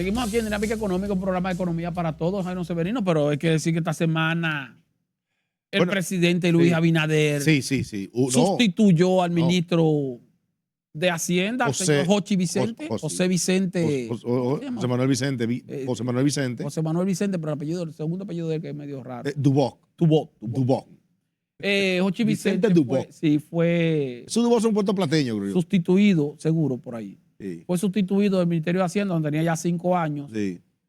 Seguimos aquí en Dinámica Económica, un programa de economía para todos, Jairo Severino, pero hay que decir que esta semana el presidente Luis Abinader sustituyó al ministro de Hacienda, señor José Vicente. José Manuel Vicente, pero el segundo apellido de él que es medio raro. Duboc. José Vicente Duboc. Fue Su Duboc es un puertoplateño, creo yo. Sustituido, seguro, por ahí. Sí. Fue sustituido del Ministerio de Hacienda, donde tenía ya 5 años,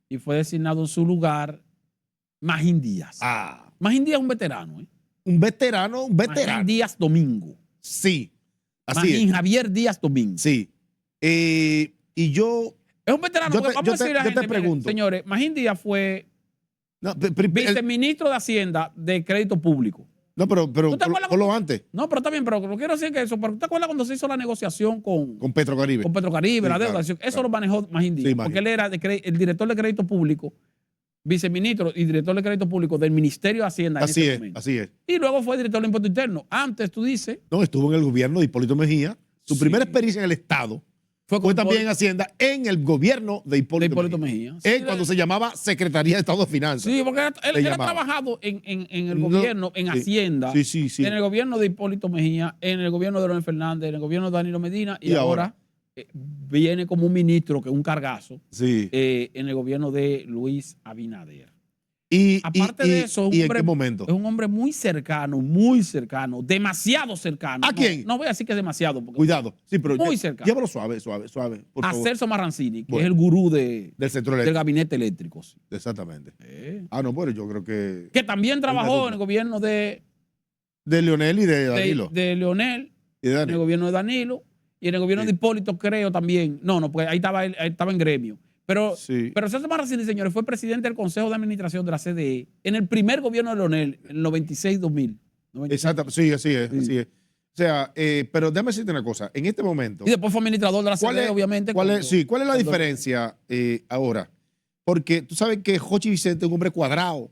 y fue designado en su lugar Magín Díaz. Magín Díaz es un veterano, ¿eh? Un veterano. Magín Díaz Domingo. Sí. Magín Javier Díaz Domingo. Sí. Y yo... Es un veterano. Vamos a decir a la gente, te pregunto. Señores, Magín Díaz fue viceministro de Hacienda de Crédito Público. No, pero lo antes. No, pero está bien, pero no quiero decir que eso. Pero ¿te acuerdas cuando se hizo la negociación con Petrocaribe? Con Petrocaribe, sí, la deuda. Eso lo manejó Magín Díaz. Porque él era el director de Crédito Público, viceministro y director de Crédito Público del Ministerio de Hacienda. Así es. Y luego fue director de Impuesto Interno. Antes, tú dices. No, estuvo en el gobierno de Hipólito Mejía. Su primera experiencia en el Estado fue también en Hacienda, en el gobierno de Hipólito Mejía. Cuando se llamaba Secretaría de Estado de Finanzas. Sí, porque él ha trabajado en el gobierno, en Hacienda, en el gobierno de Hipólito Mejía, en el gobierno de Leonel Fernández, en el gobierno de Danilo Medina, y ahora viene como un ministro, que es un cargazo, en el gobierno de Luis Abinader. Aparte de eso, ¿en qué momento? Es un hombre muy cercano, demasiado cercano. ¿A quién? No voy a decir que es demasiado. Cuidado. Sí, pero muy cercano. Llévalo suave. A Celso Marrancini, que es el gurú del gabinete eléctrico. Sí. Exactamente. No, bueno, yo creo que... Que también trabajó en el gobierno de Leonel y de Danilo. De Leonel, en el gobierno de Danilo, y en el gobierno de Hipólito, creo también. No, pues ahí estaba en gremio. Pero Celso Marrancini, señores, fue presidente del Consejo de Administración de la CDE en el primer gobierno de Leonel, en el 96-2000. Exacto, sí, así es. O sea, pero déjame decirte una cosa. En este momento... Y después fue administrador de la CDE, obviamente. ¿Cuál es la diferencia ahora? Porque tú sabes que José Vicente es un hombre cuadrado,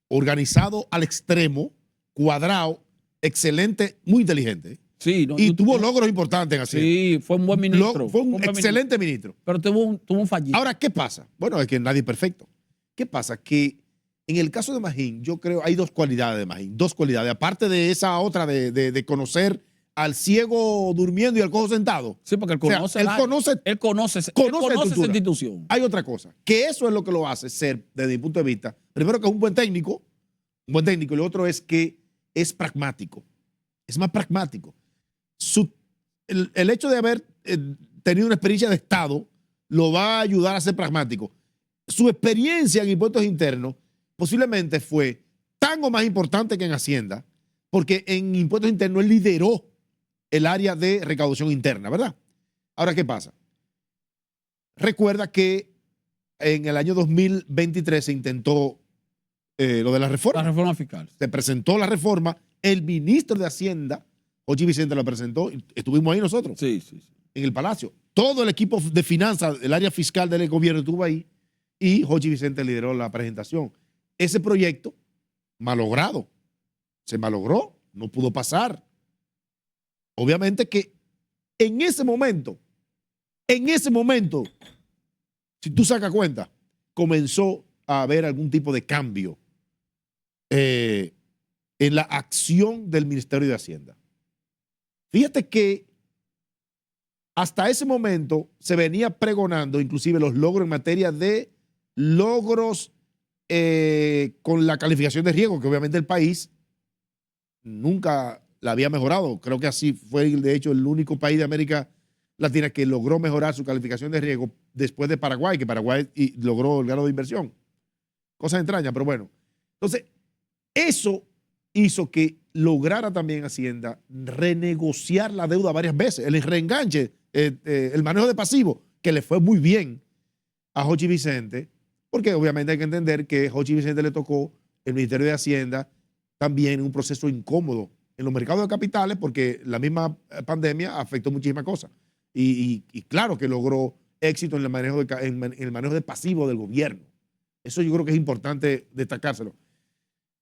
organizado al extremo, cuadrado, excelente, muy inteligente. Sí, tuvo logros importantes en Hacienda. Sí, fue un buen ministro. Fue un excelente ministro. Pero tuvo un fallido. Ahora, ¿qué pasa? Bueno, es que nadie es perfecto. ¿Qué pasa? Que en el caso de Magín, yo creo hay dos cualidades de Magín. Dos cualidades. Aparte de esa otra de conocer al ciego durmiendo y al cojo sentado. Sí, porque él conoce esa institución. Hay otra cosa. Que eso es lo que lo hace ser, desde mi punto de vista, primero que es un buen técnico. Y lo otro es que es pragmático. Es más pragmático. El hecho de haber tenido una experiencia de Estado lo va a ayudar a ser pragmático. Su experiencia en impuestos internos posiblemente fue tan o más importante que en Hacienda, porque en impuestos internos él lideró el área de recaudación interna, ¿verdad? Ahora, ¿qué pasa? Recuerda que en el año 2023 se intentó lo de la reforma. La reforma fiscal. Se presentó la reforma, el ministro de Hacienda, José Vicente, la presentó, estuvimos ahí nosotros, en el Palacio. Todo el equipo de finanzas, el área fiscal del gobierno estuvo ahí y José Vicente lideró la presentación. Ese proyecto, malogrado, se malogró, no pudo pasar. Obviamente que en ese momento, si tú sacas cuenta, comenzó a haber algún tipo de cambio en la acción del Ministerio de Hacienda. Fíjate que hasta ese momento se venía pregonando inclusive los logros en materia de logros con la calificación de riesgo, que obviamente el país nunca la había mejorado. Creo que así fue, de hecho, el único país de América Latina que logró mejorar su calificación de riesgo después de Paraguay, que Paraguay logró el grado de inversión. Cosas extrañas, pero bueno. Entonces, eso hizo que lograra también Hacienda renegociar la deuda varias veces. El reenganche, el manejo de pasivo, que le fue muy bien a José Vicente, porque obviamente hay que entender que a José Vicente le tocó el Ministerio de Hacienda también un proceso incómodo en los mercados de capitales, porque la misma pandemia afectó muchísimas cosas. Y claro que logró éxito en el manejo de pasivo del gobierno. Eso yo creo que es importante destacárselo.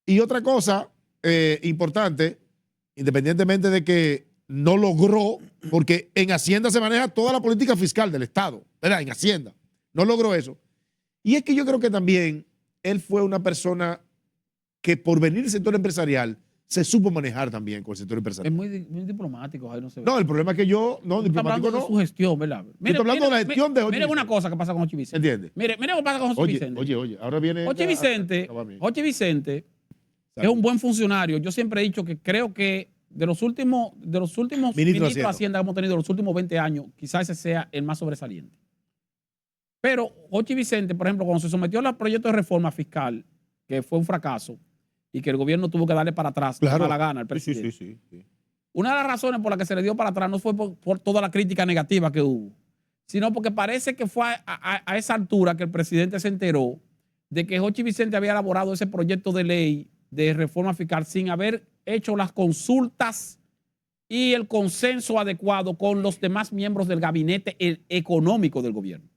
Y otra cosa importante, independientemente de que no logró, porque en Hacienda se maneja toda la política fiscal del Estado, ¿verdad? En Hacienda. No logró eso. Y es que yo creo que también él fue una persona que por venir del sector empresarial se supo manejar también con el sector empresarial. Es muy diplomático, Jair, no se ve. No, el problema es que yo, no, diplomático no. De su gestión, ¿verdad? Mire, estoy hablando de la gestión de Jochi Mire Vicente. una cosa que pasa con Jochi Vicente. ¿Entiendes? Mire qué pasa con Jochi Vicente. Oye, ahora viene... Jochi Vicente es un buen funcionario. Yo siempre he dicho que creo que de los últimos ministros de Hacienda que hemos tenido los últimos 20 años, quizás ese sea el más sobresaliente. Pero Jochi Vicente, por ejemplo, cuando se sometió al proyecto de reforma fiscal, que fue un fracaso, y que el gobierno tuvo que darle para atrás, claro, a la gana al presidente. Sí. Una de las razones por las que se le dio para atrás no fue por toda la crítica negativa que hubo, sino porque parece que fue a esa altura que el presidente se enteró de que Jochi Vicente había elaborado ese proyecto de ley de reforma fiscal sin haber hecho las consultas y el consenso adecuado con los demás miembros del gabinete económico del gobierno.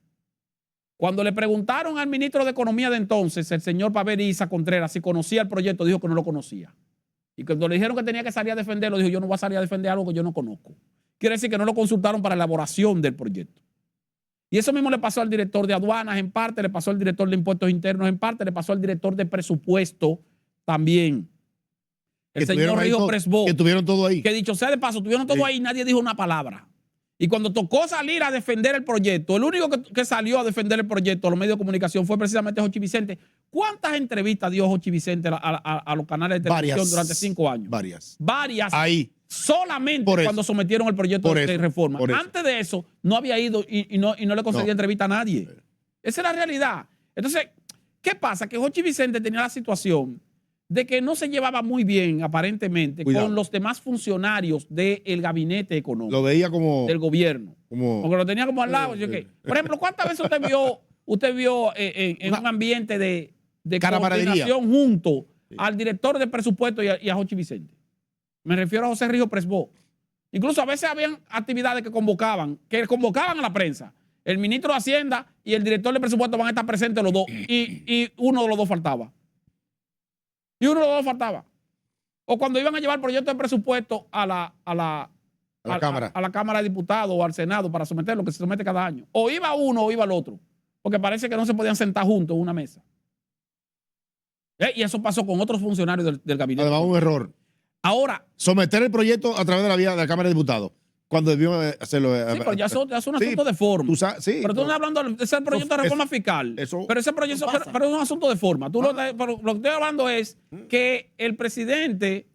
Cuando le preguntaron al ministro de Economía de entonces, el señor Paveriza Contreras, si conocía el proyecto, dijo que no lo conocía. Y cuando le dijeron que tenía que salir a defenderlo, dijo, yo no voy a salir a defender algo que yo no conozco. Quiere decir que no lo consultaron para la elaboración del proyecto. Y eso mismo le pasó al director de aduanas en parte, le pasó al director de impuestos internos en parte, le pasó al director de presupuesto también. El señor Rijo Presbó. Que tuvieron todo ahí. Que dicho sea de paso, tuvieron todo ahí y nadie dijo una palabra. Y cuando tocó salir a defender el proyecto, el único que salió a defender el proyecto a los medios de comunicación fue precisamente Jochi Vicente. ¿Cuántas entrevistas dio Jochi Vicente a los canales de televisión durante 5 años? Varias. Ahí. Solamente cuando sometieron el proyecto de reforma. Antes de eso, no había ido y no le concedía entrevista a nadie. Esa es la realidad. Entonces, ¿qué pasa? Que Jochi Vicente tenía la situación de que no se llevaba muy bien, aparentemente, con los demás funcionarios del gabinete económico. Lo veía como... del gobierno. Porque lo tenía como al lado. Por ejemplo, ¿cuántas veces usted vio en un ambiente de coordinación junto al director de presupuesto y a Jochi Vicente? Me refiero a José Rijo Presbó. Incluso a veces habían actividades que convocaban a la prensa. El ministro de Hacienda y el director de presupuesto van a estar presentes los dos. Y uno de los dos faltaba. O cuando iban a llevar el proyecto de presupuesto a la Cámara de Diputados o al Senado para someterlo, que se somete cada año. O iba uno o iba el otro. Porque parece que no se podían sentar juntos en una mesa. Y eso pasó con otros funcionarios del gabinete. Además, un error. Ahora. Someter el proyecto a través de la vía de la Cámara de Diputados. Cuando debió hacerlo. Sí, pero ya es un asunto de forma. Pero tú estás hablando de ese proyecto de reforma fiscal. Pero ese proyecto pero es un asunto de forma. Lo que estoy hablando es que el presidente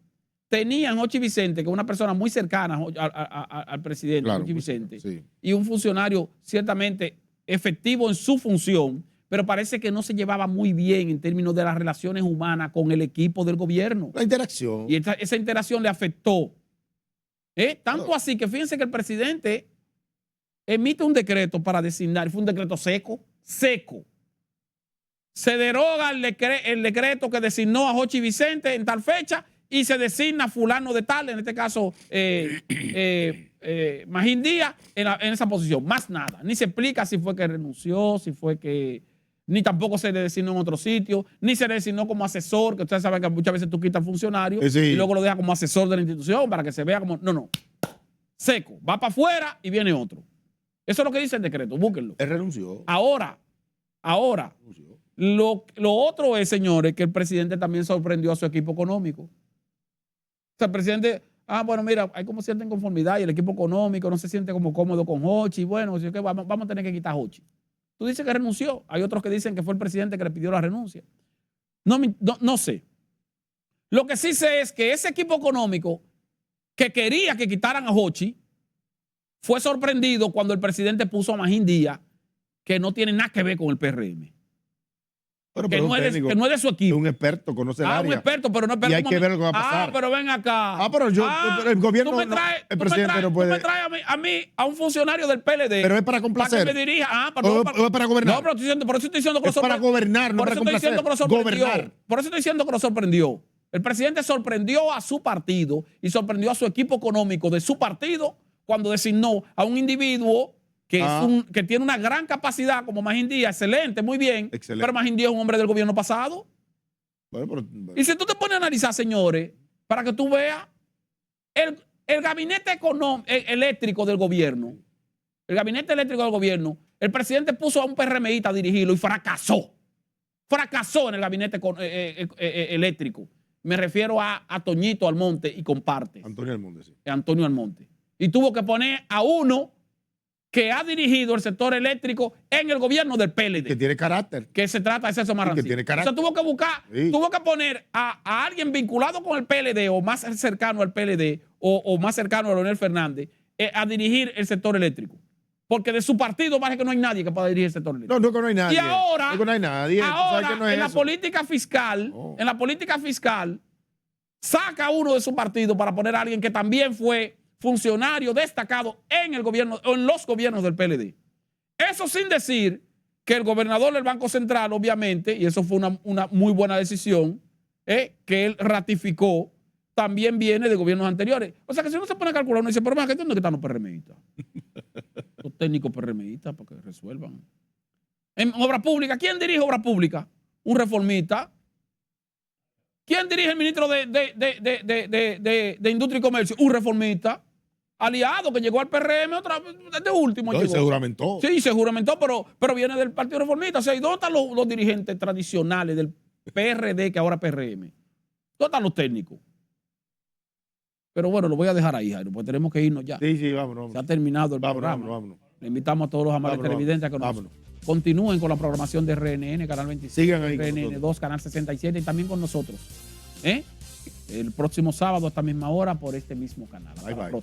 tenía en Jochi Vicente, que es una persona muy cercana al presidente, Jochi Vicente, y un funcionario ciertamente efectivo en su función, pero parece que no se llevaba muy bien en términos de las relaciones humanas con el equipo del gobierno. La interacción. Y esa interacción le afectó. Tanto así que fíjense que el presidente emite un decreto para designar, fue un decreto seco. Se deroga el decreto que designó a Jochi Vicente en tal fecha y se designa a fulano de tal, en este caso Magín Díaz, en esa posición. Más nada. Ni se explica si fue que renunció, si fue que... Ni tampoco se le designó en otro sitio, ni se le designó como asesor, que ustedes saben que muchas veces tú quitas al funcionario y luego lo dejas como asesor de la institución para que se vea como... No. Seco. Va para afuera y viene otro. Eso es lo que dice el decreto. Búsquenlo. Él renunció. Ahora, lo otro es, señores, que el presidente también sorprendió a su equipo económico. O sea, el presidente... bueno, mira, hay como cierta inconformidad y el equipo económico no se siente como cómodo con Jochi. Bueno, vamos a tener que quitar a Jochi. Tú dices que renunció. Hay otros que dicen que fue el presidente que le pidió la renuncia. No sé. Lo que sí sé es que ese equipo económico que quería que quitaran a Jochi fue sorprendido cuando el presidente puso a Magín Díaz, que no tiene nada que ver con el PRM. Que no es de su equipo. Es un experto, conoce el área. Un experto, pero no experto. Y hay que ver lo que va a pasar. Pero ven acá. Pero el gobierno, el presidente no puede. Tú me traes a un funcionario del PLD. Pero es para complacer. Para que me dirija. O es para gobernar. No, pero por eso estoy diciendo que es para gobernar, no para complacer. Gobernar. Por eso estoy diciendo que lo sorprendió. El presidente sorprendió a su partido y sorprendió a su equipo económico de su partido cuando designó a un individuo que tiene una gran capacidad como Magín Díaz, excelente, muy bien, pero Magín Díaz es un hombre del gobierno pasado. Bueno. Y si tú te pones a analizar, señores, para que tú veas, el gabinete eléctrico del gobierno, El presidente puso a un PRMista a dirigirlo y fracasó. Fracasó en el gabinete eléctrico. Me refiero a Toñito Almonte y comparte. Antonio Almonte, sí. Antonio Almonte. Y tuvo que poner a uno que ha dirigido el sector eléctrico en el gobierno del PLD. Que tiene carácter. Que se trata de Celso Marrancín. Que tiene carácter. O sea, tuvo que buscar, tuvo que poner a alguien vinculado con el PLD o más cercano al PLD o más cercano a Leonel Fernández a dirigir el sector eléctrico. Porque de su partido parece que no hay nadie que pueda dirigir el sector eléctrico. No, que no hay nadie. Y ahora, no hay nadie. Ahora no es en la política fiscal, saca uno de su partido para poner a alguien que también fue funcionario destacado en el gobierno, en los gobiernos del PLD. Eso sin decir que el gobernador del Banco Central, obviamente, y eso fue una muy buena decisión, que él ratificó, también viene de gobiernos anteriores. O sea que si uno se pone a calcular, uno dice, pero más que ¿dónde están los PRMistas? Los técnicos PRMistas para que resuelvan. En obra pública, ¿quién dirige obra pública? Un reformista. ¿Quién dirige el ministro de Industria y Comercio? Un reformista. Aliado que llegó al PRM de último. No, y se juramentó. Sí, se juramentó, pero viene del Partido Reformista. O sea, ¿y dónde están los dirigentes tradicionales del PRD que ahora es PRM? ¿Dónde están los técnicos? Pero bueno, lo voy a dejar ahí, Jairo, porque tenemos que irnos ya. Sí, vámonos. Se ha terminado el programa. Vámonos. Le invitamos a todos los amables televidentes a que nos continúen con la programación de RNN, Canal 25. Sigan ahí. RNN 2, Canal 67 y también con nosotros. El próximo sábado a esta misma hora por este mismo canal. Bye.